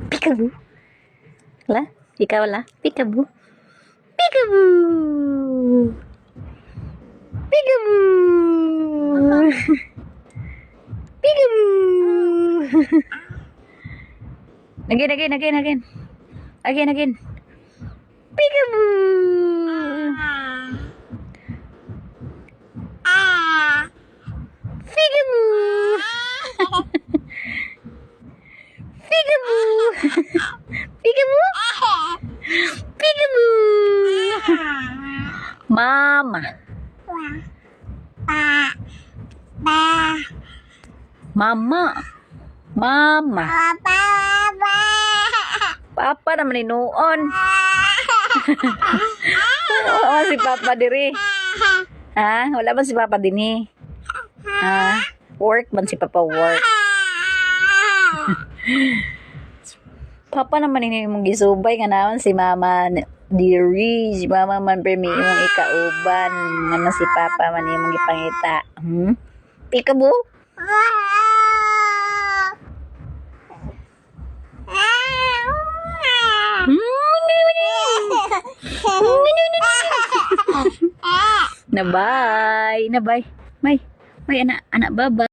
Peekaboo. La? Ikaw la? Peekaboo. Peekaboo. Peekaboo. Peekaboo. Again. Again. Peekaboo. Peekaboo. Peekaboo. Peekaboo. Peekaboo. Mama. Mama. Papa naman inuon. Wala si Papa diri. Ha? Wala ba si Papa dinhi? Ha? Work man si Papa work. Papa naman ini mong gisubay nga naman si Mama diri, si Mama man permi imong ikauban nga si Papa man imong gipangita. Peekaboo? Nabay. May anak baba.